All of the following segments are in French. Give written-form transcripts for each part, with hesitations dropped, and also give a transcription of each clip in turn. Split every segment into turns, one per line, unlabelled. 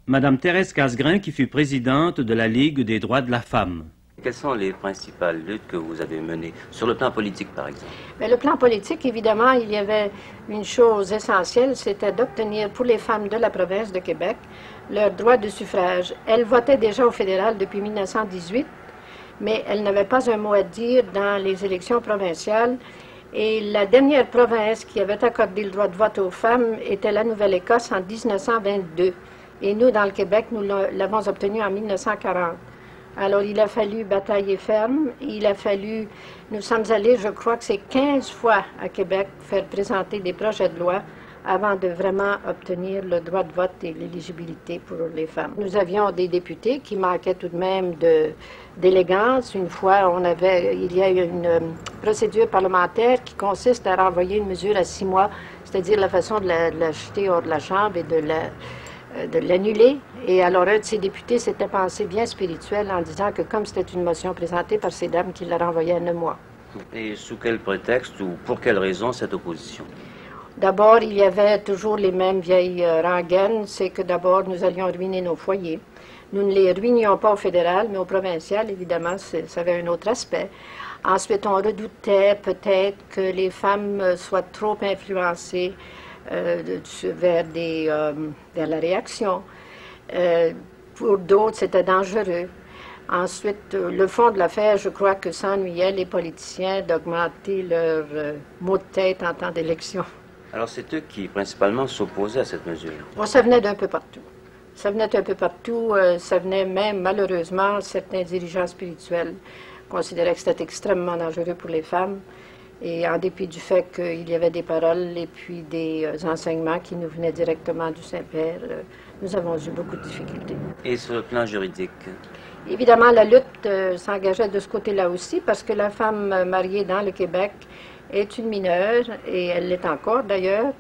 Madame Thérèse Casgrain, qui fut présidente de la Ligue des droits de la femme.
Quelles sont les principales luttes que vous avez menées, sur le plan politique par exemple?
Mais le plan politique, évidemment, il y avait une chose essentielle, c'était d'obtenir pour les femmes de la province de Québec leur droit de suffrage. Elles votaient déjà au fédéral depuis 1918, mais elles n'avaient pas un mot à dire dans les élections provinciales. Et la dernière province qui avait accordé le droit de vote aux femmes était la Nouvelle-Écosse en 1922. Et nous, dans le Québec, nous l'avons obtenu en 1940. Alors, il a fallu batailler ferme. Nous sommes allés, je crois que c'est 15 fois à Québec, faire présenter des projets de loi avant de vraiment obtenir le droit de vote et l'éligibilité pour les femmes. Nous avions des députés qui manquaient tout de même d'élégance. Une fois, il y a une procédure parlementaire qui consiste à renvoyer une mesure à 6 mois, c'est-à-dire la façon de la jeter hors de la Chambre et de l'annuler. Et alors, un de ces députés s'était pensé bien spirituel en disant que comme c'était une motion présentée par ces dames, qu'il la renvoyait à 9 mois.
Et sous quel prétexte ou pour quelle raison cette opposition?
D'abord, il y avait toujours les mêmes vieilles rengaines, c'est que d'abord, nous allions ruiner nos foyers. Nous ne les ruinions pas au fédéral, mais au provincial, évidemment, ça avait un autre aspect. Ensuite, on redoutait peut-être que les femmes soient trop influencées vers la réaction. Pour d'autres, c'était dangereux. Ensuite, le fond de l'affaire, je crois que s'ennuyaient les politiciens d'augmenter leur mot de tête en temps d'élection.
Alors, c'est eux qui, principalement, s'opposaient à cette mesure?
Bon, ça venait d'un peu partout. Ça venait un peu partout. Ça venait même, malheureusement, certains dirigeants spirituels considéraient que c'était extrêmement dangereux pour les femmes. Et en dépit du fait qu'il y avait des paroles et puis des enseignements qui nous venaient directement du Saint-Père, nous avons eu beaucoup de difficultés.
Et sur le plan juridique?
Évidemment, la lutte s'engageait de ce côté-là aussi, parce que la femme mariée dans le Québec est une mineure, et elle l'est encore d'ailleurs.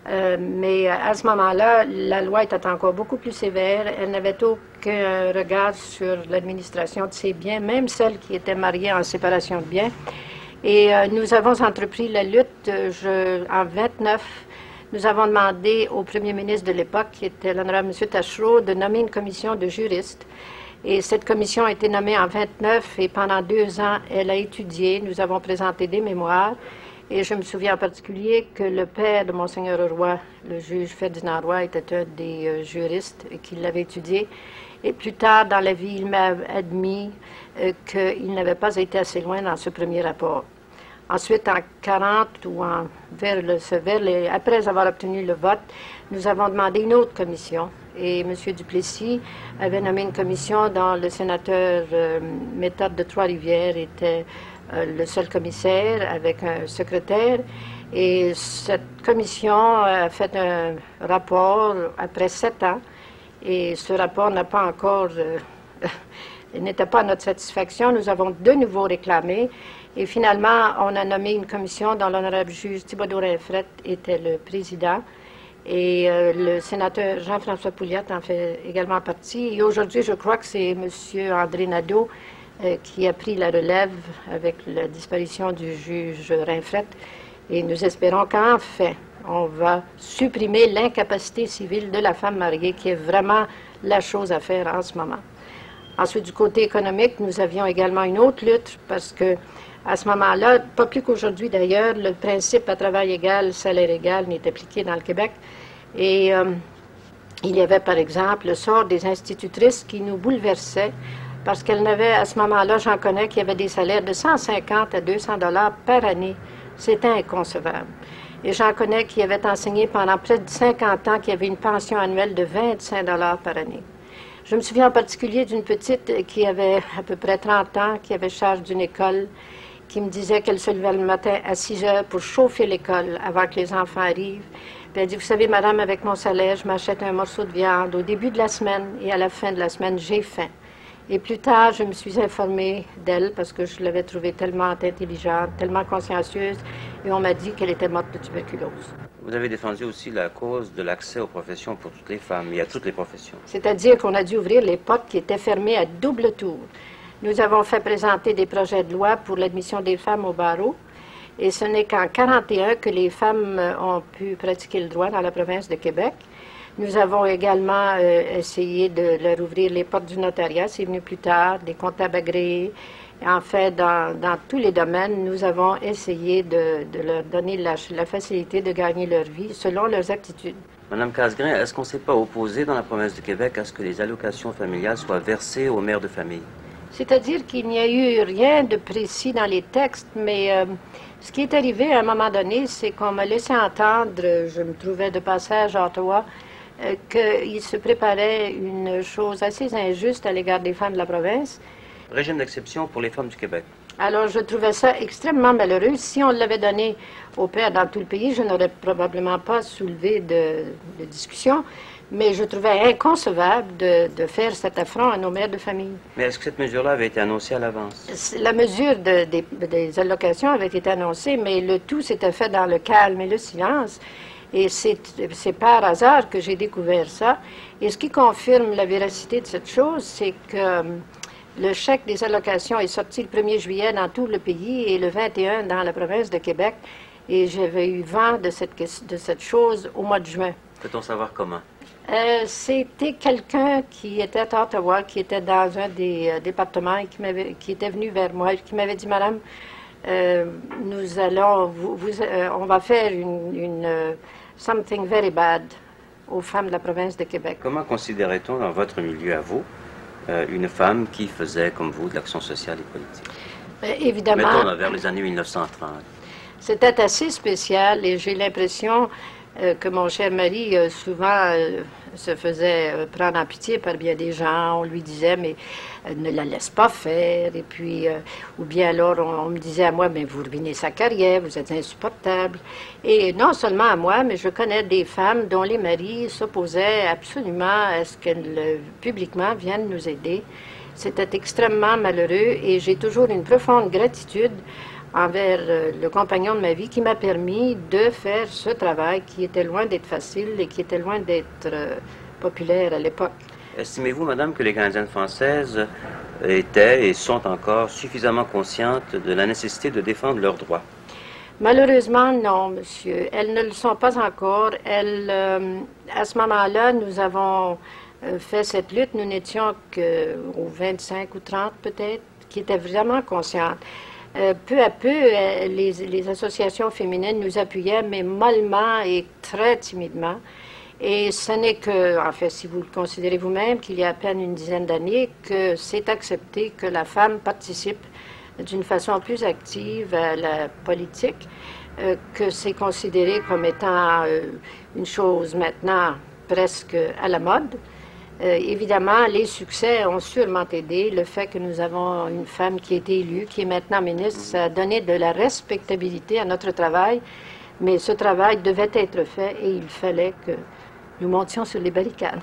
Mais à ce moment-là, la loi était encore beaucoup plus sévère. Elle n'avait aucun regard sur l'administration de ses biens, même celle qui était mariée en séparation de biens. Et nous avons entrepris la lutte en 1929. Nous avons demandé au premier ministre de l'époque, qui était l'honorable M. Taschereau, de nommer une commission de juristes. Et cette commission a été nommée en 1929 et pendant 2 ans, elle a étudié. Nous avons présenté des mémoires. Et je me souviens en particulier que le père de Monseigneur Roy, le juge Ferdinand Roy, était un des juristes et qu'il l'avait étudié. Et plus tard dans la vie, il m'a admis qu'il n'avait pas été assez loin dans ce premier rapport. Ensuite, en 40 ou après avoir obtenu le vote, nous avons demandé une autre commission. Et M. Duplessis avait nommé une commission dont le sénateur Méthode de Trois-Rivières était le seul commissaire avec un secrétaire. Et cette commission a fait un rapport après 7 ans. Et ce rapport n'a pas encore, n'était pas à notre satisfaction. Nous avons de nouveau réclamé. Et finalement, on a nommé une commission dont l'honorable juge Thibodeau-Rinfret était le président. Et le sénateur Jean-François Pouliot en fait également partie. Et aujourd'hui, je crois que c'est M. André Nadeau qui a pris la relève avec la disparition du juge Rinfret. Et nous espérons qu'enfin, on va supprimer l'incapacité civile de la femme mariée, qui est vraiment la chose à faire en ce moment. Ensuite, du côté économique, nous avions également une autre lutte, parce que à ce moment-là, pas plus qu'aujourd'hui d'ailleurs, le principe à travail égal, salaire égal n'est appliqué dans le Québec. Et il y avait par exemple le sort des institutrices qui nous bouleversait, parce qu'elles n'avaient, à ce moment-là, j'en connais, qui avaient des salaires de 150 à 200 $ par année. C'était inconcevable. Et j'en connais qui avaient enseigné pendant près de 50 ans, qui avaient une pension annuelle de 25 $ par année. Je me souviens en particulier d'une petite qui avait à peu près 30 ans, qui avait charge d'une école, qui me disait qu'elle se levait le matin à 6 heures pour chauffer l'école avant que les enfants arrivent. Puis elle dit, vous savez, madame, avec mon salaire, je m'achète un morceau de viande au début de la semaine et à la fin de la semaine, j'ai faim. Et plus tard, je me suis informée d'elle parce que je l'avais trouvée tellement intelligente, tellement consciencieuse, et on m'a dit qu'elle était morte de tuberculose.
Vous avez défendu aussi la cause de l'accès aux professions pour toutes les femmes et à toutes les professions.
C'est-à-dire qu'on a dû ouvrir les portes qui étaient fermées à double tour. Nous avons fait présenter des projets de loi pour l'admission des femmes au barreau. Et ce n'est qu'en 1941 que les femmes ont pu pratiquer le droit dans la province de Québec. Nous avons également essayé de leur ouvrir les portes du notariat, c'est venu plus tard, des comptables agréés. En fait, dans tous les domaines, nous avons essayé de leur donner la facilité de gagner leur vie selon leurs aptitudes.
Madame Casgrain, est-ce qu'on ne s'est pas opposé dans la province de Québec à ce que les allocations familiales soient versées aux mères de famille?
C'est-à-dire qu'il n'y a eu rien de précis dans les textes, mais ce qui est arrivé à un moment donné, c'est qu'on m'a laissé entendre, je me trouvais de passage à Ottawa, qu'il se préparait une chose assez injuste à l'égard des femmes de la province.
Régime d'exception pour les femmes du Québec.
Alors, je trouvais ça extrêmement malheureux. Si on l'avait donné aux pères dans tout le pays, je n'aurais probablement pas soulevé de discussion, mais je trouvais inconcevable de faire cet affront à nos mères de famille.
Mais est-ce que cette mesure-là avait été annoncée à l'avance?
La mesure des allocations avait été annoncée, mais le tout s'était fait dans le calme et le silence. Et c'est par hasard que j'ai découvert ça. Et ce qui confirme la véracité de cette chose, c'est que le chèque des allocations est sorti le 1er juillet dans tout le pays et le 21 dans la province de Québec. Et j'avais eu vent de cette chose au mois de juin.
Peut-on savoir comment?
C'était quelqu'un qui était à Ottawa, qui était dans un des départements et qui était venu vers moi et qui m'avait dit, Madame, nous allons, on va faire something very bad aux femmes de la province de Québec.
Comment considérait-on dans votre milieu à vous une femme qui faisait, comme vous, de l'action sociale et politique?
Évidemment.
Mettons vers les années 1930.
C'était assez spécial et j'ai l'impression que mon cher mari souvent se faisait prendre en pitié par bien des gens. On lui disait, mais ne la laisse pas faire. Et puis, ou bien alors, on me disait à moi, mais vous ruinez sa carrière, vous êtes insupportable. Et non seulement à moi, mais je connais des femmes dont les maris s'opposaient absolument à ce qu'elles publiquement viennent nous aider. C'était extrêmement malheureux et j'ai toujours une profonde gratitude envers le compagnon de ma vie qui m'a permis de faire ce travail qui était loin d'être facile et qui était loin d'être populaire à l'époque.
Estimez-vous, Madame, que les Canadiennes françaises étaient et sont encore suffisamment conscientes de la nécessité de défendre leurs droits?
Malheureusement, non, monsieur. Elles ne le sont pas encore. À ce moment-là, nous avons fait cette lutte. Nous n'étions qu'aux 25 ou 30 peut-être, qui étaient vraiment conscientes. Peu à peu, les associations féminines nous appuyaient, mais mollement et très timidement. Et ce n'est que, en fait, si vous le considérez vous-même, qu'il y a à peine une dizaine d'années, que c'est accepté que la femme participe d'une façon plus active à la politique, que c'est considéré comme étant une chose maintenant presque à la mode. Évidemment, les succès ont sûrement aidé. Le fait que nous avons une femme qui a été élue, qui est maintenant ministre, ça a donné de la respectabilité à notre travail. Mais ce travail devait être fait et il fallait que nous montions sur les barricades.